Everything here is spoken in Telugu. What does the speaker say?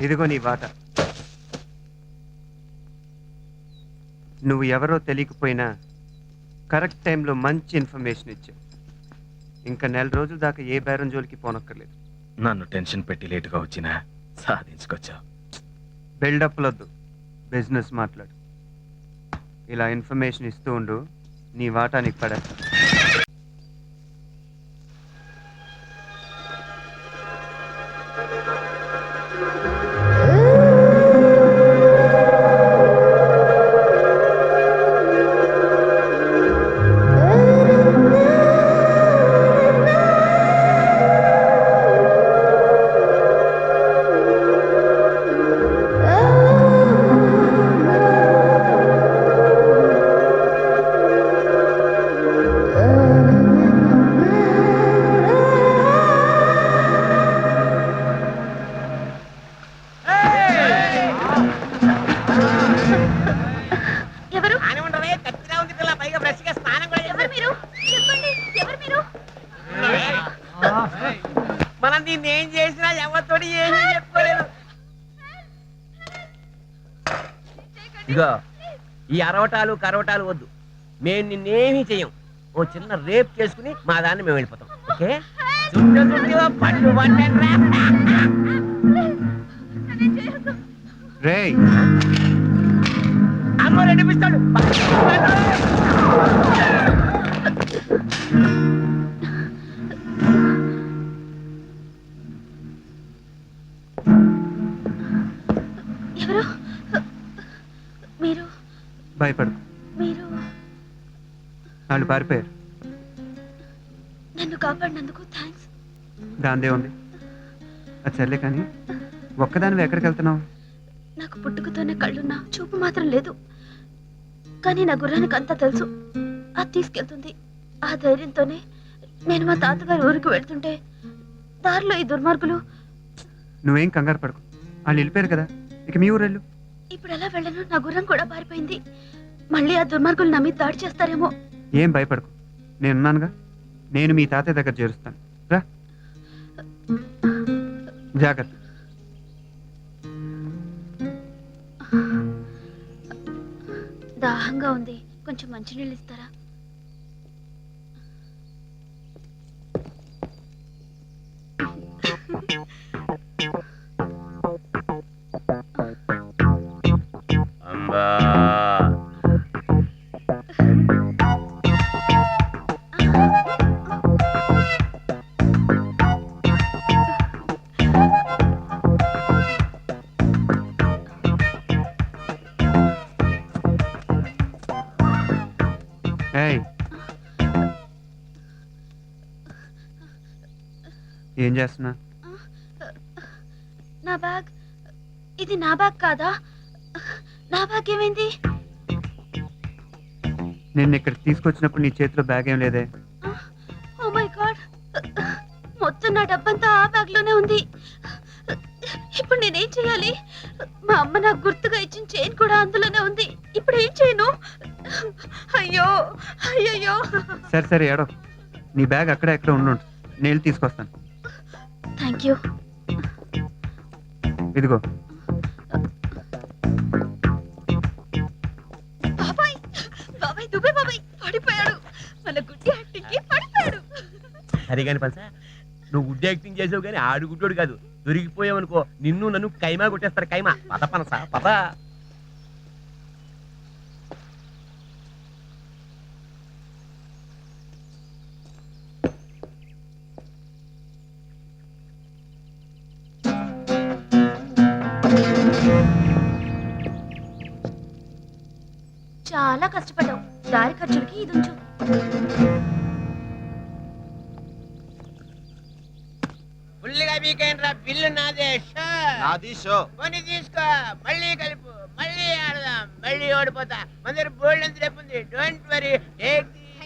ఇదిగో నీ వాట. నువ్వు ఎవరో తెలియకపోయినా కరెక్ట్ టైంలో మంచి ఇన్ఫర్మేషన్ ఇచ్చావు. ఇంకా నెల రోజుల దాకా ఏ బేరం జోలికి పోనక్కర్లేదు. నన్ను టెన్షన్ పెట్టి లేటుగా వచ్చినా సాధించుకొచ్చావు. బిల్డప్లొద్దు, బిజినెస్ మాట్లాడు. ఇలా ఇన్ఫర్మేషన్ ఇస్తూ ఉండు, నీ వాటా నీకు పడేస్తా. మనం దీన్ని ఏం చేసినా ఎవరితోటి ఏమీ చెప్పుకోలేదు. ఇగో ఈ అరవటాలు కరవటాలు వద్దు, మేము నిన్నేమీ చెయ్యం. ఓ చిన్న రేప్ చేసుకుని మా దాన్ని మేము వెళ్ళిపోతాం. ఓకే, పట్టు రేయ్, అమ్మో నడిపిస్తాడు. ఎవరు మీరు? భయపడు, మీరు వాళ్ళు పారిపోయారు. నన్ను కాపాడినందుకు థ్యాంక్స్. దాందే ఉంది. అది సర్లే కానీ ఒక్కదానివి ఎక్కడికి వెళ్తున్నావు? నాకు పుట్టుకతోనే కళ్ళున్నా చూపు మాత్రం లేదు. కానీ నా గుర్రానికి అంతా తెలుసు, అది తీసుకెళ్తుంది. ఆ ధైర్యంతోనే నేను మా తాతగారి ఊరికి వెళ్తుంటే దారిలో ఈ దుర్మార్గులు. నువ్వేం కంగారు పడకు, వాళ్ళు వెళ్ళిపోయారు కదా, ఇక మీ ఊరెళ్ళు. ఇప్పుడు ఎలా వెళ్ళను? నా గుర్రం కూడా పారిపోయింది. మళ్ళీ ఆ దుర్మార్గులు నా మీద దాడి చేస్తారేమో. ఏం భయపడకు, నేనున్నానుగా. నేను మీ తాతయ్య దగ్గర చేరుస్తాను. రా, జాగ్రత్త. దాహంగా ఉంది, కొంచెం మంచినీళ్ళు ఇస్తారా? అంబా ఏం చేస్తున్నా? నా బ్యాగ్. ఇది నా బ్యాగ్ కాదా? నా బ్యాగ్ ఏమైంది? నేను ఇక్కడ తీసుకొచ్చినప్పుడు నీ చేతిలో బ్యాగ్ ఏం లేదే. ఓ మై గాడ్, మొత్తం నా డబ్బంతా ఆ బ్యాగ్ లోనే ఉంది. ఇప్పుడు నేనేం చేయాలి? మా అమ్మ నాకు గుర్తుగా ఇచ్చిన చైన్ కూడా అందులోనే ఉంది. ఇప్పుడు ఏం చేయను? అయ్యో అయ్యయ్యో. సరే సరే ఏడో, నీ బ్యాగ్ అక్కడ ఎక్కడ ఉండు, నేను తీసుకొస్తాను. Thank you. ఇదిగో. బాబాయ్ బాబాయ్ దుబ్బే బాబాయ్ పడిపోయాడు. మన గుడ్డి యాక్టింగ్ కి పడిపోయాడు. సరే కానీ పల్సా, నువ్వు గుడ్డి యాక్టింగ్ చేసావు కానీ ఆడు గుడ్డోడు కాదు. దొరికిపోయావు అనుకో, నిన్ను నన్ను కైమా కొట్టేస్తారు. కైమా పద పనసా పద. చాలా కష్టపడ్డావు. దారి ఖర్చులకి ఇది ఉంచు. ఫుల్గా వీకెండ్ రా, బిల్లు నాదే. నాది షో. కొని తీసుకో, మళ్ళీ కలుపు, మళ్ళీ ఆడదాం, మళ్ళీ ఓడిపోతా. మందరు బోల్డ్ ఎంత రేపు ఉంది. Don't worry, take